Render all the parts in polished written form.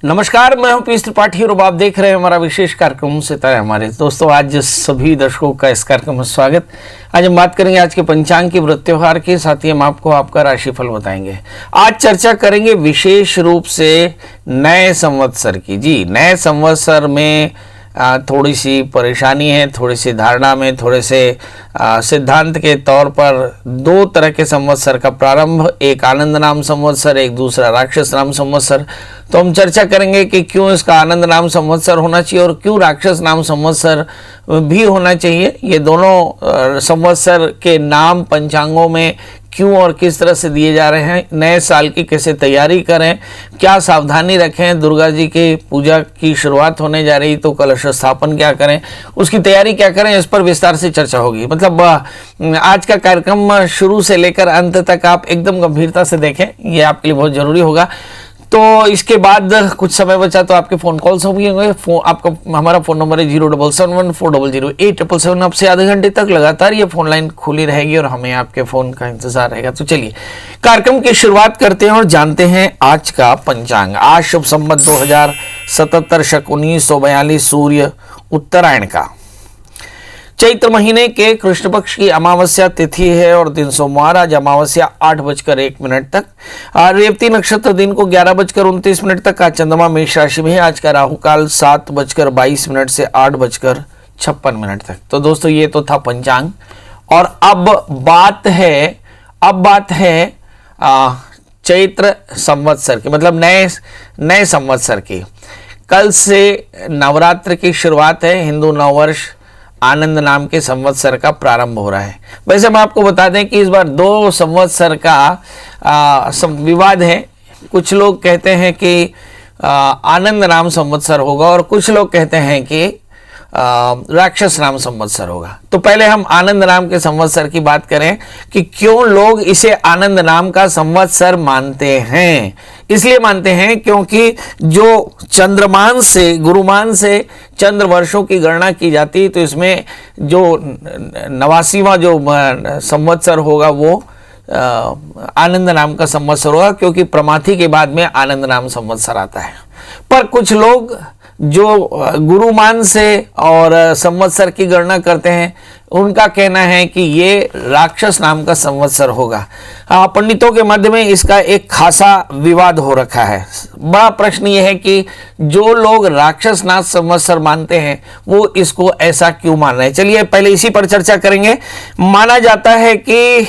नमस्कार, मैं हूं पीयूष त्रिपाठी और आप देख रहे हैं हमारा विशेष कार्यक्रम सितारे हमारे। दोस्तों, आज सभी दर्शकों का इस कार्यक्रम में स्वागत। आज हम बात करेंगे आज के पंचांग के व्रत त्योहार के, साथ ही हम आपको आपका राशिफल बताएंगे। आज चर्चा करेंगे विशेष रूप से नए संवत्सर की। जी, नए संवत्सर में थोड़ी सी परेशानी है, थोड़ी सी धारणा में, थोड़े से सिद्धांत के तौर पर दो तरह के संवत्सर का प्रारंभ, एक आनंद नाम संवत्सर, एक दूसरा राक्षस नाम संवत्सर। तो हम चर्चा करेंगे कि क्यों इसका आनंद नाम संवत्सर होना चाहिए और क्यों राक्षस नाम संवत्सर भी होना चाहिए। ये दोनों संवत्सर के नाम पंचांगों में क्यों और किस तरह से दिए जा रहे हैं, नए साल की कैसे तैयारी करें, क्या सावधानी रखें, दुर्गा जी की पूजा की शुरुआत होने जा रही तो कलश स्थापन क्या करें, उसकी तैयारी क्या करें, इस पर विस्तार से चर्चा होगी। मतलब आज का कार्यक्रम शुरू से लेकर अंत तक आप एकदम गंभीरता से देखें, ये आपके लिए बहुत जरूरी होगा। तो इसके बाद कुछ समय बचा तो आपके फ़ोन कॉल्स होंगे। आपका हमारा फ़ोन नंबर है 07714008777। आपसे आधे घंटे तक लगातार ये फ़ोन लाइन खुली रहेगी और हमें आपके फ़ोन का इंतज़ार रहेगा। तो चलिए कार्यक्रम की शुरुआत करते हैं और जानते हैं आज का पंचांग। आज शुभ संवत 2077 शक 1942 सूर्य उत्तरायण का चैत्र महीने के कृष्ण पक्ष की अमावस्या तिथि है और दिन सोमवार। आज अमावस्या 8:01 तक, रेवती नक्षत्र दिन को 11:29 तक। आज चंद्रमा मेष राशि में है। आज का राहु काल 7:22 से 8:56 तक। तो दोस्तों, ये तो था पंचांग और अब बात है चैत्र संवत्सर की, मतलब नए संवत्सर की। कल से नवरात्र की शुरुआत है। हिंदू नववर्ष आनंद नाम के संवत्सर का प्रारंभ हो रहा है। वैसे हम आपको बता दें कि इस बार दो संवत्सर का विवाद है। कुछ लोग कहते हैं कि आनंद नाम संवत्सर होगा और कुछ लोग कहते हैं कि राक्षस नाम संवत्सर होगा। तो पहले हम आनंद नाम के संवत्सर की बात करें कि क्यों लोग इसे आनंद नाम का संवत्सर मानते हैं। इसलिए मानते हैं क्योंकि जो चंद्रमान से, गुरुमान से चंद्र वर्षों की गणना की जाती है, तो इसमें जो 89वां जो संवत्सर होगा वो आनंद नाम का संवत्सर होगा, क्योंकि प्रमाथी के बाद में आनंद नाम संवत्सर आता है। पर कुछ लोग जो गुरुमान से और संवत्सर की गणना करते हैं, उनका कहना है कि ये राक्षस नाम का संवत्सर होगा। पंडितों के मध्य में इसका एक खासा विवाद हो रखा है। बड़ा प्रश्न ये है कि जो लोग राक्षस नाम संवत्सर मानते हैं वो इसको ऐसा क्यों मान रहे हैं। चलिए पहले इसी पर चर्चा करेंगे। माना जाता है कि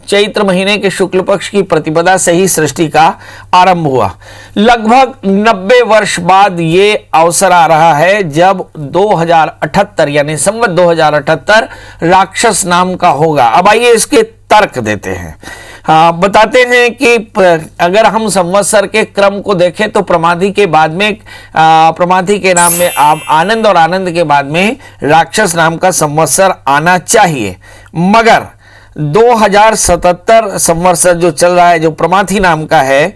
चैत्र महीने के शुक्ल पक्ष की प्रतिपदा से ही सृष्टि का आरंभ हुआ। लगभग 90 वर्ष बाद ये अवसर आ रहा है जब 2078 यानी संवत 2078 राक्षस नाम का होगा। अब आइए इसके तर्क देते हैं। बताते हैं कि अगर हम संवत्सर के क्रम को देखें तो प्रमाथी के बाद में प्रमाथी के नाम में आनंद और आनंद के बाद में राक्षस नाम का संवत्सर आना चाहिए, मगर 2077 संवत्सर जो चल रहा है, जो प्रमाथी नाम का है,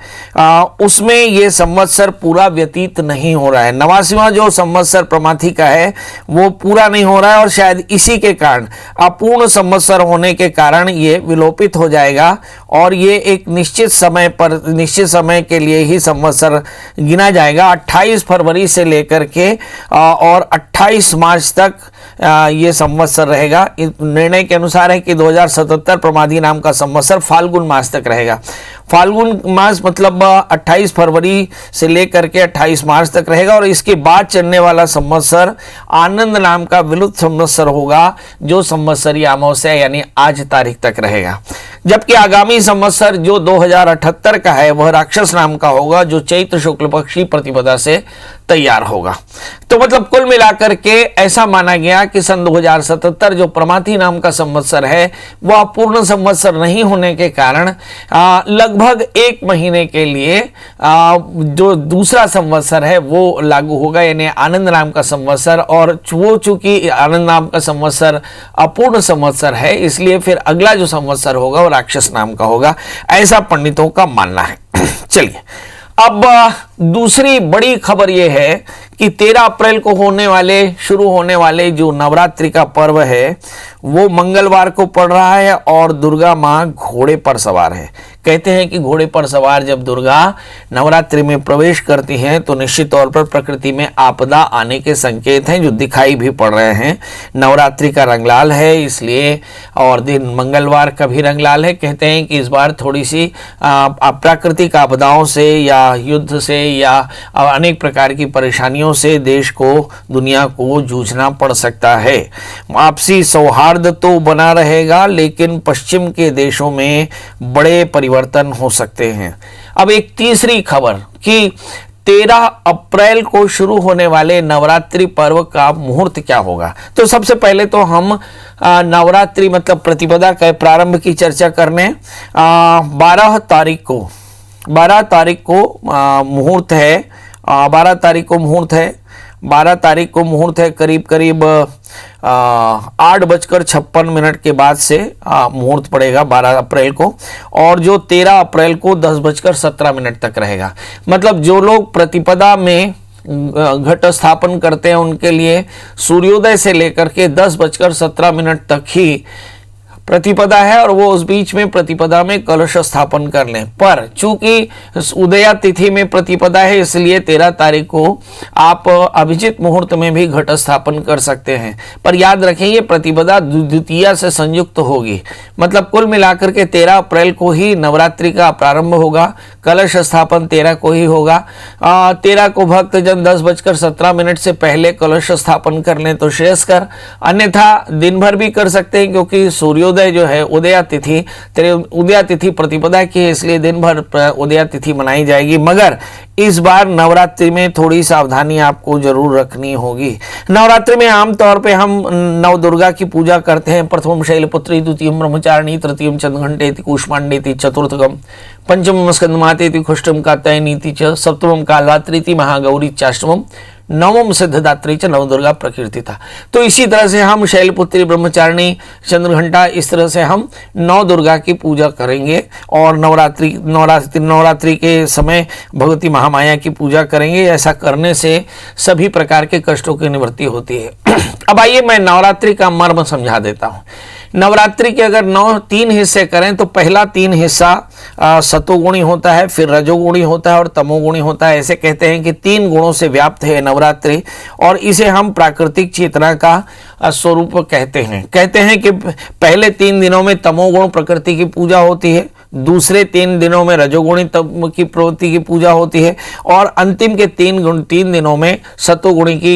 उसमें ये संवत्सर पूरा व्यतीत नहीं हो रहा है। 89वां जो संवत्सर प्रमाथी का है वो पूरा नहीं हो रहा है और शायद इसी के कारण, अपूर्ण संवत्सर होने के कारण ये विलोपित हो जाएगा और ये एक निश्चित समय के लिए ही संवत्सर गिना जाएगा। 28 फरवरी से लेकर के और 28 मार्च तक ये संवत्सर रहेगा। निर्णय के अनुसार है कि 2077 प्रमाथी नाम का संवत्सर फाल्गुन मास तक रहेगा। फाल्गुन मास मतलब 28 फरवरी से लेकर के 28 मार्च तक रहेगा और इसके बाद चलने वाला संवत्सर आनंद नाम का विलुप्त संवत्सर होगा, जो संवत्सरीय अमावस्या यानी आज तारीख तक रहेगा। जबकि आगामी संवत्सर जो 2078 का है वह राक्षस नाम का होगा, जो चैत्र शुक्ल पक्ष की प्रतिपदा से तैयार होगा। तो मतलब कुल मिलाकर के ऐसा माना गया कि सन 2077 जो प्रमाथी नाम का संवत्सर है वह पूर्ण संवत्सर नहीं होने के कारण लगभग एक महीने के लिए जो दूसरा संवत्सर है वो लागू होगा, यानी आनंद नाम का संवत्सर। और वो चूंकि आनंद नाम का संवत्सर अपूर्ण संवत्सर है, इसलिए फिर अगला जो संवत्सर होगा वो राक्षस नाम का होगा, ऐसा पंडितों का मानना है। चलिए अब दूसरी बड़ी खबर यह है कि 13 अप्रैल को शुरू होने वाले जो नवरात्रि का पर्व है वो मंगलवार को पड़ रहा है और दुर्गा माँ घोड़े पर सवार है। कहते हैं कि घोड़े पर सवार जब दुर्गा नवरात्रि में प्रवेश करती हैं तो निश्चित तौर पर प्रकृति में आपदा आने के संकेत हैं, जो दिखाई भी पड़ रहे हैं। नवरात्रि का रंग लाल है इसलिए, और दिन मंगलवार का भी रंग लाल है। कहते हैं कि इस बार थोड़ी सी प्राकृतिक आपदाओं से या युद्ध से या अनेक प्रकार की परेशानियों से देश को, दुनिया को जूझना पड़ सकता है। आपसी सौहार्द तो बना रहेगा लेकिन पश्चिम के देशों में बड़े परिवर्तन हो सकते हैं। अब एक तीसरी खबर कि 13 अप्रैल को शुरू होने वाले नवरात्रि पर्व का मुहूर्त क्या होगा। तो सबसे पहले तो हम नवरात्रि मतलब प्रतिपदा के प्रारंभ की चर्चा करने 12 तारीख को मुहूर्त है। 12 तारीख को मुहूर्त है करीब 8:56 के बाद से मुहूर्त पड़ेगा 12 अप्रैल को, और जो 13 अप्रैल को 10:17 तक रहेगा। मतलब जो लोग प्रतिपदा में घट स्थापन करते हैं उनके लिए सूर्योदय से लेकर के 10:17 तक ही प्रतिपदा है और वो उस बीच में प्रतिपदा में कलश स्थापन कर लें। पर चूंकि उदया तिथि में प्रतिपदा है इसलिए 13 तारीख को आप अभिजित मुहूर्त में भी घट स्थापन कर सकते हैं। पर याद रखें ये प्रतिपदा द्वितीया से संयुक्त होगी। मतलब कुल मिलाकर के 13 अप्रैल को ही नवरात्रि का प्रारंभ होगा, कलश स्थापन 13 को ही होगा। 13 को भक्तजन 10:17 से पहले कलश स्थापन कर लें तो श्रेयस्कर, अन्यथा दिन भर भी कर सकते हैं क्योंकि सूर्योदय जो है उदया तिथि प्रतिपदा की है इसलिए दिन भर उदया तिथि मनाई जाएगी। मगर इस बार नवरात्रि में थोड़ी सावधानी आपको जरूर रखनी होगी। नवरात्रि में आमतौर पे हम नव दुर्गा की पूजा करते हैं। प्रथमम शैलपुत्री, द्वितीयम ब्रह्मचारिणी, तृतीयम चंद्रघंटेति, कूष्मांडेति, चतुर्थकम पंचमम स्कंदमातेति, खुष्टम कात्यायनीति च, सप्तमम कालरात्रिति, महागौरी चाष्टमम, नवम सिद्धदात्री च नवदुर्गा प्रकीर्तिता। तो इसी तरह से हम शैलपुत्री, ब्रह्मचारिणी, चंद्रघंटा, इस तरह से हम नौ दुर्गा की पूजा करेंगे और नवरात्रि के समय भगवती महामाया की पूजा करेंगे। ऐसा करने से सभी प्रकार के कष्टों की निवृत्ति होती है। अब आइए मैं नवरात्रि का मर्म समझा देता हूँ। नवरात्रि के अगर 3 हिस्से करें तो पहला 3 हिस्सा सतोगुणी होता है, फिर रजोगुणी होता है और तमोगुणी होता है। ऐसे कहते हैं कि 3 गुणों से व्याप्त है नवरात्रि और इसे हम प्राकृतिक चेतना का स्वरूप कहते हैं कि पहले 3 दिनों में तमोगुण प्रकृति की पूजा होती है, दूसरे 3 दिनों में रजोगुणी तम की प्रवृत्ति की पूजा होती है और अंतिम के 3 दिनों में सतोगुणी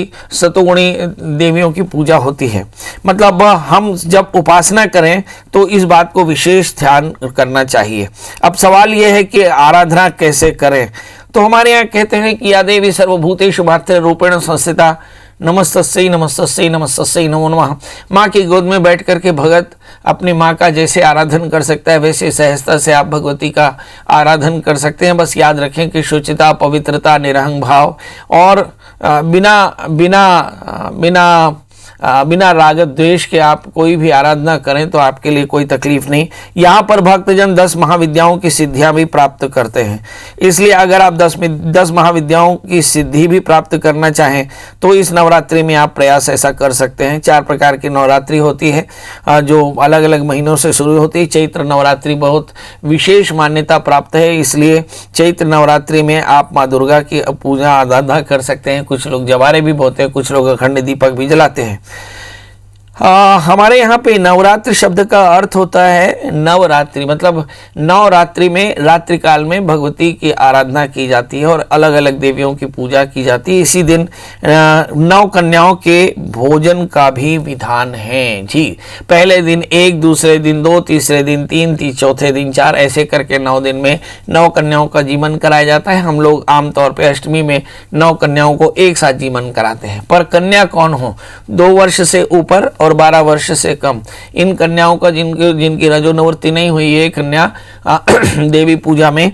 देवियों की पूजा होती है। मतलब हम जब उपासना करें तो इस बात को विशेष ध्यान करना चाहिए। अब सवाल यह है कि आराधना कैसे करें। तो हमारे यहाँ कहते हैं कि या देवी सर्वभूतेषु मात्र रूपेण संस्थिता, नमस्तस्यै नमस्तस्यै नमस्तस्यै नमो नमः। माँ की गोद में बैठ करके भगत अपनी माँ का जैसे आराधन कर सकता है वैसे सहजता से आप भगवती का आराधन कर सकते हैं। बस याद रखें कि शुचिता, पवित्रता, निरहंग भाव और बिना राग द्वेष के आप कोई भी आराधना करें तो आपके लिए कोई तकलीफ नहीं। यहाँ पर भक्तजन 10 महाविद्याओं की सिद्धियां भी प्राप्त करते हैं। इसलिए अगर आप 10 महाविद्याओं की सिद्धि भी प्राप्त करना चाहें तो इस नवरात्रि में आप प्रयास ऐसा कर सकते हैं। 4 प्रकार की नवरात्रि होती है जो अलग अलग महीनों से शुरू होती है। चैत्र नवरात्रि बहुत विशेष मान्यता प्राप्त है, इसलिए चैत्र नवरात्रि में आप माँ दुर्गा की पूजा आराधना कर सकते हैं। कुछ लोग जवारे भी बोते हैं, कुछ लोग अखंड दीपक भी जलाते हैं। हमारे यहाँ पे नवरात्रि शब्द का अर्थ होता है नवरात्रि, मतलब नवरात्रि में रात्रि काल में भगवती की आराधना की जाती है और अलग अलग देवियों की पूजा की जाती है। इसी दिन 9 कन्याओं के भोजन का भी विधान है जी। पहले दिन 1, दूसरे दिन 2, तीसरे दिन 3, चौथे दिन 4, ऐसे करके 9 दिन में 9 कन्याओं का जीवन कराया जाता है। हम लोग आमतौर पर अष्टमी में 9 कन्याओं को एक साथ जीवन कराते हैं। पर कन्या कौन हो, 2 वर्ष से ऊपर और 12 वर्ष से कम इन कन्याओं का जिनकी रजोनिवृत्ति नहीं हुई है कन्या देवी पूजा में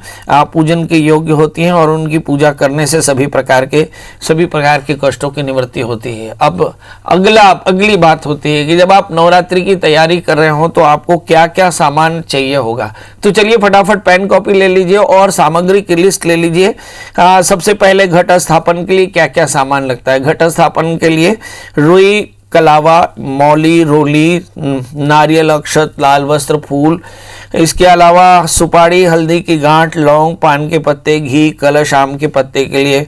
पूजन के योग्य होती हैं और उनकी पूजा करने से सभी प्रकार के कष्टों की निवृत्ति होती है। अब अगली बात होती है कि जब आप नवरात्रि की तैयारी कर रहे हो तो आपको क्या क्या सामान चाहिए होगा। तो चलिए फटाफट पेन कॉपी ले लीजिए और सामग्री की लिस्ट ले लीजिए। सबसे पहले घट स्थापन के लिए क्या क्या सामान लगता है। घट स्थापन के लिए रुई, कलावा, मौली, रोली, नारियल, अक्षत, लाल वस्त्र, फूल, इसके अलावा सुपारी, हल्दी की गांठ, लौंग, पान के पत्ते, घी, कलश, आम के पत्ते के लिए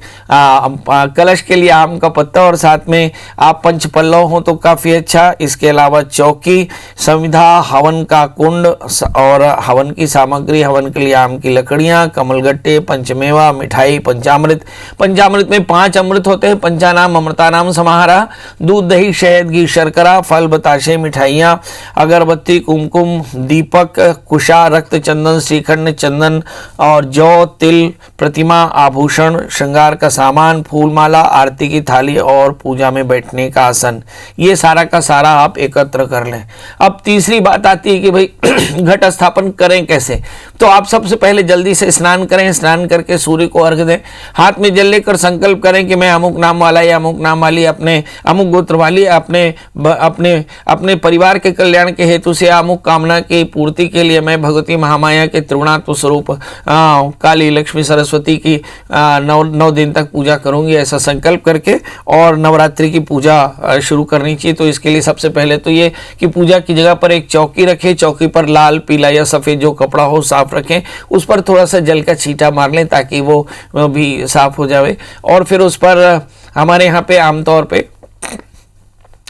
कलश के लिए आम का पत्ता और साथ में आप पंचपल्लव हो तो काफ़ी अच्छा। इसके अलावा चौकी, संविधा, हवन का कुंड और हवन की सामग्री, हवन के लिए आम की लकड़ियाँ, कमलगट्टे, पंचमेवा, मिठाई, पंचामृत में 5 अमृत होते हैं। पंचानाम अमृतानाम समाहारा, दूध, दही, शहद, घी, शर्करा, फल, बताशे, मिठाइयाँ, अगरबत्ती, कुमकुम, दीपक, कुशा, रक्त, चंदन, श्रीखंड, चंदन और जौ, तिल, प्रतिमा, आभूषण, श्रृंगार का सामान, फूलमाला, आरती की थाली और पूजा में बैठने का आसन, ये सारा का सारा आप एकत्र कर लें। अब तीसरी बात आती है कि भाई घट स्थापन करें कैसे। तो आप सबसे पहले जल्दी से स्नान करें, स्नान करके सूर्य को अर्घ दें, हाथ में जल लेकर संकल्प करें कि मैं अमुक नाम वाला या अमुक नाम वाली, अपने अमुक गोत्र वाली, अपने परिवार के कल्याण के हेतु से, अमुक कामना की पूर्ति के लिए मैं भगवती महामाया के त्रिगुणात्म स्वरूप काली, लक्ष्मी, सरस्वती की 9 दिन तक पूजा करूंगी, ऐसा संकल्प करके और नवरात्रि की पूजा शुरू करनी चाहिए। तो इसके लिए सबसे पहले तो ये कि पूजा की जगह पर एक चौकी रखें, चौकी पर लाल, पीला या सफ़ेद जो कपड़ा हो साफ रखें, उस पर थोड़ा सा जल का छींटा मार लें ताकि वो भी साफ हो जाए। और फिर उस पर हमारे यहाँ पे आमतौर पे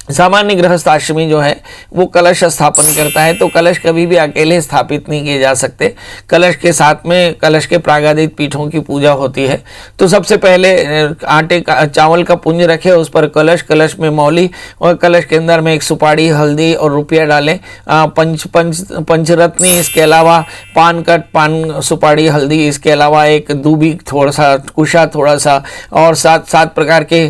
सामान्य गृहस्थ आश्रमी जो है वो कलश स्थापन करता है। तो कलश कभी भी अकेले स्थापित नहीं किए जा सकते, कलश के साथ में कलश के प्रागादिक पीठों की पूजा होती है। तो सबसे पहले आटे का चावल का पुंज रखे, उस पर कलश में मौली और कलश के अंदर में एक सुपारी, हल्दी और रुपया डालें, पंचरत्नी, इसके अलावा पान, सुपारी, हल्दी, इसके अलावा एक दूबी, थोड़ा सा कुशा, थोड़ा सा और 7 प्रकार के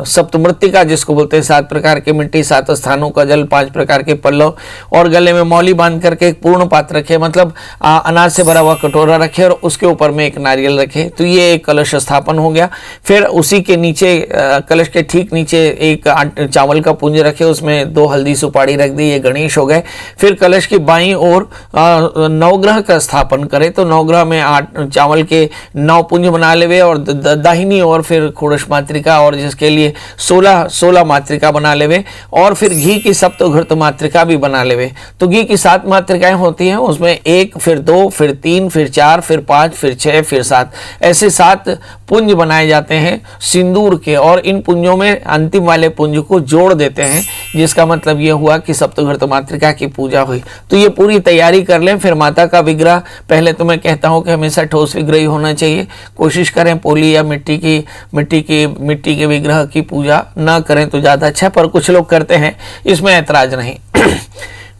सप्तमृत्तिका जिसको बोलते हैं, 7 प्रकार के मिट्टी, 7 स्थानों का जल, 5 प्रकार के पल्लव और गले में मौली बांध करके एक पूर्ण पात्र रखे, मतलब अनाज से भरा हुआ कटोरा रखे और उसके ऊपर में एक नारियल रखे। तो ये एक कलश स्थापन हो गया। फिर उसी के नीचे कलश के ठीक नीचे एक चावल का पुंज रखे, उसमें 2 हल्दी सुपारी रख दी, ये गणेश हो गए। फिर कलश की बाईं ओर नवग्रह का स्थापन करें, तो नवग्रह में चावल के 9 पुंज बना लेवे और दाहिनी ओर फिर खोड़श मातृका और जिसके लिए 16 मातृका बना लेवे और फिर घी की सप्तघृत मातृका भी बना लेवे। तो घी की 7 मातृकाएं होती हैं, उसमें 1, फिर 2, फिर 3, फिर 4, फिर 5, फिर 6, फिर 7, ऐसे 7 पुंज बनाए जाते हैं सिंदूर के और इन पुंजों में अंतिम वाले पुंज को जोड़ देते हैं, जिसका मतलब ये हुआ कि सप्तघृत मातृका की पूजा हुई। तो ये पूरी तैयारी कर लें। फिर माता का विग्रह, पहले तो मैं कहता हूँ कि हमेशा ठोस विग्रह ही होना चाहिए, कोशिश करें पोली या मिट्टी के विग्रह की पूजा ना करें तो ज़्यादा अच्छा, पर कुछ लोग करते हैं, इसमें ऐतराज नहीं।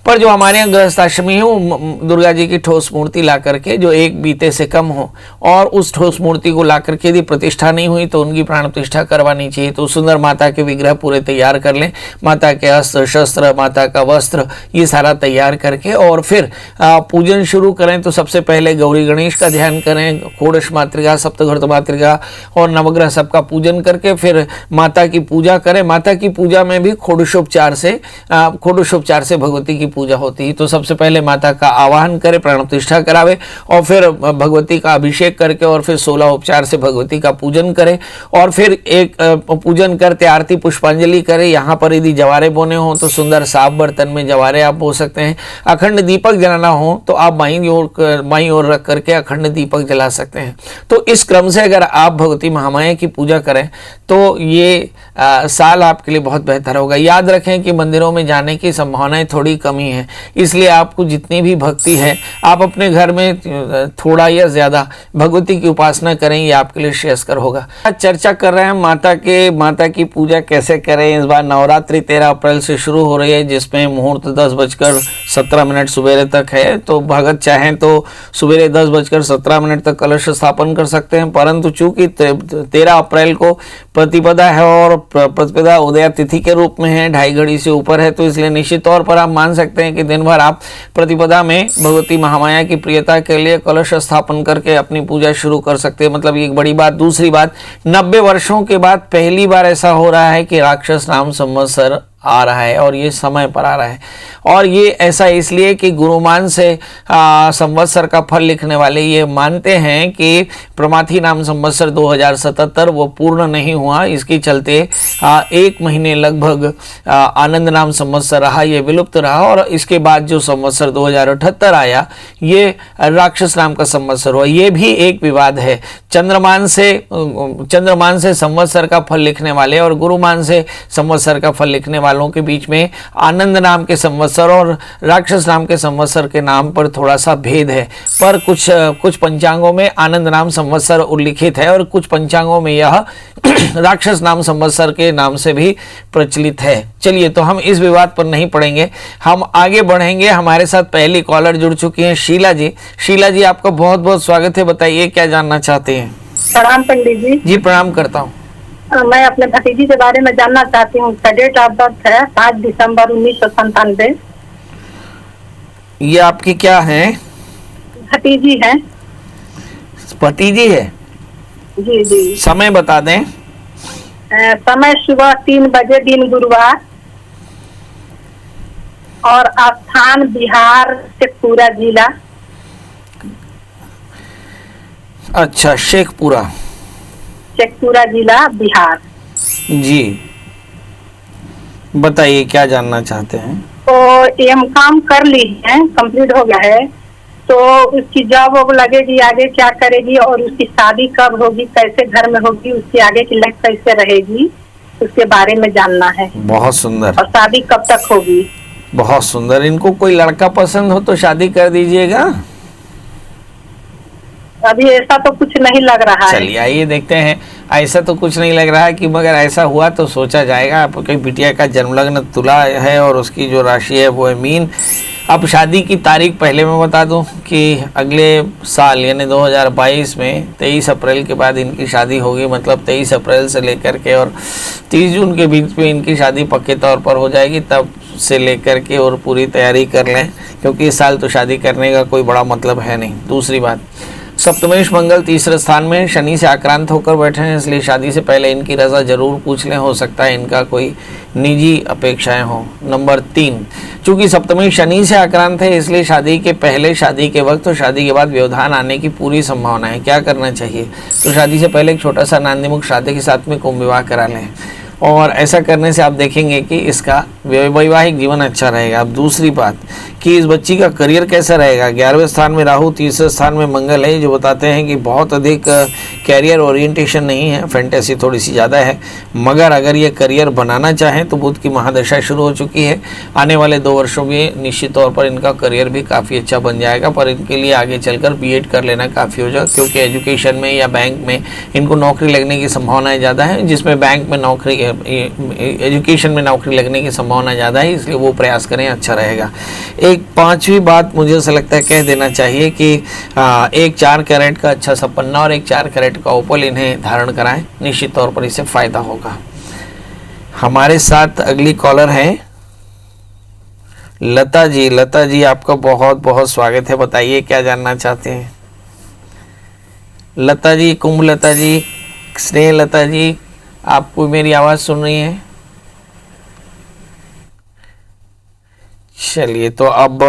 पर जो हमारे यहाँ गृहस्थाश्रमी है वो दुर्गा जी की ठोस मूर्ति ला करके जो 1 बीते से कम हो और उस ठोस मूर्ति को ला करके यदि प्रतिष्ठा नहीं हुई तो उनकी प्राण प्रतिष्ठा करवानी चाहिए। तो सुंदर माता के विग्रह पूरे तैयार कर लें, माता के अस्त्र शस्त्र, माता का वस्त्र, ये सारा तैयार करके और फिर पूजन शुरू करें। तो सबसे पहले गौरी गणेश का ध्यान करें, खोड़श मातृका, सप्तघृत मातृका और नवग्रह सबका पूजन करके फिर माता की पूजा करें। माता की पूजा में भी खोड़शोपचार से भगवती की पूजा होती है। तो सबसे पहले माता का आवाहन करें, प्राण प्रतिष्ठा करावे और फिर भगवती का अभिषेक करके और फिर 16 उपचार से भगवती का पूजन करें और फिर एक पूजन करते आरती पुष्पांजलि करें। यहाँ पर यदि जवारे बोने हो तो सुंदर साफ बर्तन में जवारे आप बो सकते हैं। अखंड दीपक जलाना हो तो आप बाईं ओर रख करके अखंड दीपक जला सकते हैं। तो इस क्रम से अगर आप भगवती महामाया की पूजा करें तो ये साल आपके लिए बहुत बेहतर होगा। याद रखें कि मंदिरों में जाने की संभावनाएं थोड़ी कमी नहीं है, इसलिए आपको जितनी भी भक्ति है आप अपने घर में थोड़ा या ज़्यादा भगवती की उपासना करें, ये आपके लिए श्रेयस्कर होगा। चर्चा कर रहे हैं माता की पूजा कैसे करें। इस बार नवरात्रि 13 अप्रैल से शुरू हो रही है, जिसमें मुहूर्त 10:17 सुबेरे तक है। तो भगत चाहें तो सुबेरे 10:17 तक कलश स्थापन कर सकते हैं, परंतु चूंकि 13 अप्रैल को प्रतिपदा है और प्रतिपदा उदया तिथि के रूप में है, 2:30 घड़ी से ऊपर है, तो इसलिए निश्चित तौर पर आप मान सकते हैं कि दिन भर आप प्रतिपदा में भगवती महामाया की प्रियता के लिए कलश स्थापन करके अपनी पूजा शुरू कर सकते हैं। मतलब ये एक बड़ी बात। दूसरी बात, 90 वर्षों के बाद पहली बार ऐसा हो रहा है कि राक्षस नाम संवत्सर आ रहा है और ये समय पर आ रहा है। और ये ऐसा इसलिए कि गुरुमान से संवत्सर का फल लिखने वाले ये मानते हैं कि प्रमाथी नाम संवत्सर 2077 वो पूर्ण नहीं हुआ, इसके चलते 1 महीने लगभग आनंद नाम संवत्सर रहा, ये विलुप्त रहा। और इसके बाद जो संवत्सर 2078 आया, ये राक्षस नाम का संवत्सर हुआ। ये भी एक विवाद है। चंद्रमान से संवत्सर का फल लिखने वाले और गुरुमान से संवत्सर का फल लिखने वालों के बीच में आनंद नाम के संवत्सर और राक्षस नाम के संवत्सर के नाम पर थोड़ा सा भेद है। पर कुछ पंचांगों में आनंद नाम संवत्सर उल्लिखित है और कुछ पंचांगों में यह राक्षस नाम संवत्सर के नाम से भी प्रचलित है। चलिए, तो हम इस विवाद पर नहीं पड़ेंगे, हम आगे बढ़ेंगे। हमारे साथ पहली कॉलर जुड़ चुकी हैं, शीला जी। शीला जी, आपका बहुत बहुत स्वागत है। बताइए क्या जानना चाहते हैं। प्रणाम पंडित जी। जी प्रणाम करता हूँ। मैं अपने भतीजी के बारे में जानना चाहती हूँ। उसका डेट ऑफ बर्थ है 5 दिसंबर 1997। ये आपकी क्या है? भतीजी है। भतीजी है जी जी। समय बता दें। समय सुबह 3 बजे, दिन गुरुवार, और स्थान बिहार शेखपुरा जिला। अच्छा, शेखपुरा जिला बिहार। जी, बताइए क्या जानना चाहते हैं। तो एम.कॉम कर ली है, कंप्लीट हो गया है, तो उसकी जॉब वॉब लगेगी, आगे क्या करेगी और उसकी शादी कब होगी, कैसे घर में होगी, उसकी आगे की लाइफ कैसे रहेगी, उसके बारे में जानना है। बहुत सुंदर। और शादी कब तक होगी? बहुत सुंदर। इनको कोई लड़का पसंद हो तो शादी कर दीजिएगा। अभी ऐसा तो कुछ नहीं लग रहा है। चलिए आइए देखते हैं। ऐसा तो कुछ नहीं लग रहा है कि मगर ऐसा हुआ तो सोचा जाएगा। आपकी बिटिया का जन्म लग्न तुला है और उसकी जो राशि है वो है मीन। अब शादी की तारीख पहले मैं बता दूं कि अगले साल यानी 2022 में 23 अप्रैल के बाद इनकी शादी होगी। मतलब 23 अप्रैल से लेकर के और 30 जून के बीच में इनकी शादी पक्के तौर पर हो जाएगी। तब से लेकर के और पूरी तैयारी कर लें, क्योंकि इस साल तो शादी करने का कोई बड़ा मतलब है नहीं। दूसरी बात, सप्तमेश मंगल तीसरे स्थान में शनि से आक्रांत होकर बैठे हैं, इसलिए शादी से पहले इनकी रजा जरूर पूछ लें। हो सकता है इनका कोई निजी अपेक्षाएं हो। नंबर 3, चूंकि सप्तमी शनि से आक्रांत है, इसलिए शादी के पहले, शादी के वक्त और शादी के बाद व्यवधान आने की पूरी संभावना है। क्या करना चाहिए? तो शादी से पहले एक छोटा सा नांदीमुख शादी के साथ में कुंभ विवाह करा लें, और ऐसा करने से आप देखेंगे कि इसका वैवाहिक जीवन अच्छा रहेगा। अब दूसरी बात कि इस बच्ची का करियर कैसा रहेगा। 11वें स्थान में राहु, तीसरे स्थान में मंगल है, जो बताते हैं कि बहुत अधिक कैरियर ओरिएंटेशन नहीं है, फैंटेसी थोड़ी सी ज़्यादा है। मगर अगर ये करियर बनाना चाहें तो बुध की महादशा शुरू हो चुकी है। आने वाले 2 वर्षों में निश्चित तौर पर इनका करियर भी काफ़ी अच्छा बन जाएगा। पर इनके लिए आगे चलकर बीएड कर लेना काफ़ी हो जाएगा, क्योंकि एजुकेशन में या बैंक में इनको नौकरी लगने की संभावनाएँ ज़्यादा है। जिसमें बैंक में नौकरी, एजुकेशन में नौकरी लगने की संभावना ज़्यादा है, इसलिए वो प्रयास करें, अच्छा रहेगा। एक 5वीं बात मुझे ऐसा लगता है कह देना चाहिए कि एक 4 कैरेट का अच्छा सा पन्ना और एक 4 कैरेट का ओपल इन्हें धारण कराएं, निश्चित तौर पर इससे फायदा होगा। हमारे साथ अगली कॉलर है लता जी। लता जी, आपका बहुत बहुत स्वागत है। बताइए क्या जानना चाहते हैं। लता जी, कुंभ लता जी, स्नेह लता जी, आपको मेरी आवाज़ सुन रही है? चलिए, तो अब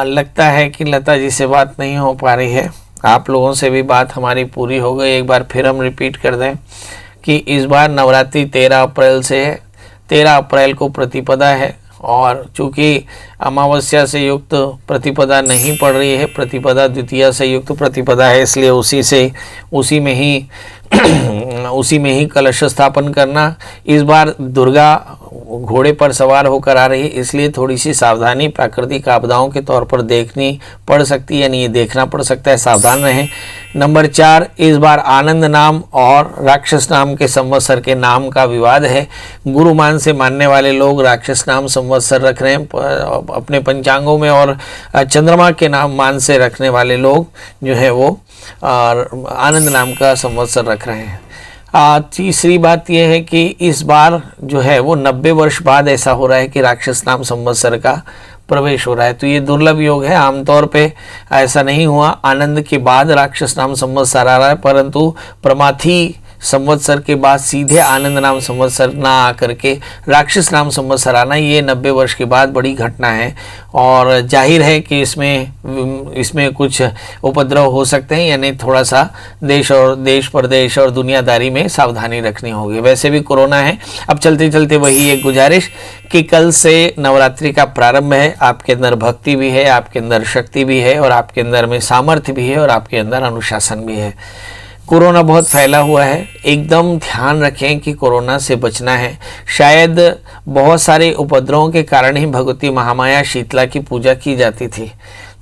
लगता है कि लता जी से बात नहीं हो पा रही है। आप लोगों से भी बात हमारी पूरी हो गई। एक बार फिर हम रिपीट कर दें कि इस बार नवरात्रि 13 अप्रैल से है। 13 अप्रैल को प्रतिपदा है, और चूँकि अमावस्या से युक्त प्रतिपदा नहीं पड़ रही है, प्रतिपदा द्वितीया से युक्त प्रतिपदा है, इसलिए उसी में ही कलश स्थापन करना। इस बार दुर्गा घोड़े पर सवार होकर आ रही है, इसलिए थोड़ी सी सावधानी प्राकृतिक आपदाओं के तौर पर देखनी पड़ सकती है, यानी ये देखना पड़ सकता है, सावधान रहें। नंबर 4, इस बार आनंद नाम और राक्षस नाम के संवत्सर के नाम का विवाद है। गुरु मान से मानने वाले लोग राक्षस नाम संवत्सर रख रहे हैं अपने पंचांगों में, और चंद्रमा के नाम मान से रखने वाले लोग जो है वो आनंद नाम का संवत्सर रख रहे हैं। तीसरी बात यह है कि इस बार जो है वो 90 वर्ष बाद ऐसा हो रहा है कि राक्षस नाम संवत्सर का प्रवेश हो रहा है, तो ये दुर्लभ योग है। आमतौर पे ऐसा नहीं हुआ, आनंद के बाद राक्षस नाम संवत्सर आ रहा है, परंतु प्रमाथी संवत्सर के बाद सीधे आनंद नाम संवत्सर ना आकर के राक्षस नाम संवत्सर आना, ये 90 वर्ष के बाद बड़ी घटना है। और जाहिर है कि इसमें कुछ उपद्रव हो सकते हैं, यानी थोड़ा सा देश प्रदेश और दुनियादारी में सावधानी रखनी होगी। वैसे भी कोरोना है। अब चलते चलते वही एक गुजारिश कि कल से नवरात्रि का प्रारंभ है, आपके अंदर भक्ति भी है, आपके अंदर शक्ति भी है, और आपके अंदर में सामर्थ्य भी है, और आपके अंदर अनुशासन भी है। कोरोना बहुत फैला हुआ है, एकदम ध्यान रखें कि कोरोना से बचना है। शायद बहुत सारे उपद्रवों के कारण ही भगवती महामाया शीतला की पूजा की जाती थी,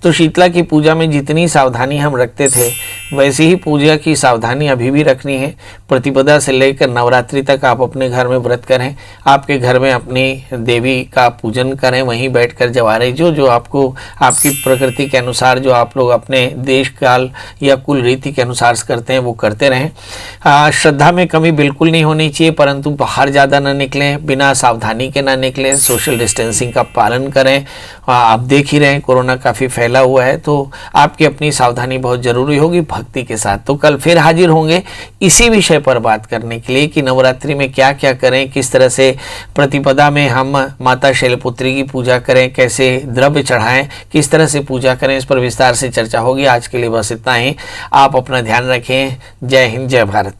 तो शीतला की पूजा में जितनी सावधानी हम रखते थे वैसी ही पूजा की सावधानी अभी भी रखनी है। प्रतिपदा से लेकर नवरात्रि तक आप अपने घर में व्रत करें, आपके घर में अपनी देवी का पूजन करें, वहीं बैठकर जवारे जो आपको आपकी प्रकृति के अनुसार, जो आप लोग अपने देश काल या कुल रीति के अनुसार करते हैं वो करते रहें। श्रद्धा में कमी बिल्कुल नहीं होनी चाहिए, परंतु बाहर ज़्यादा ना निकलें, बिना सावधानी के ना निकलें, सोशल डिस्टेंसिंग का पालन करें। आप देख ही रहे हैं कोरोना काफ़ी फैला हुआ है, तो आपकी अपनी सावधानी बहुत ज़रूरी होगी भक्ति के साथ। तो कल फिर हाजिर होंगे इसी विषय पर बात करने के लिए कि नवरात्रि में क्या क्या करें, किस तरह से प्रतिपदा में हम माता शैलपुत्री की पूजा करें, कैसे द्रव्य चढ़ाएं, किस तरह से पूजा करें, इस पर विस्तार से चर्चा होगी। आज के लिए बस इतना ही। आप अपना ध्यान रखें। जय हिंद, जय भारत।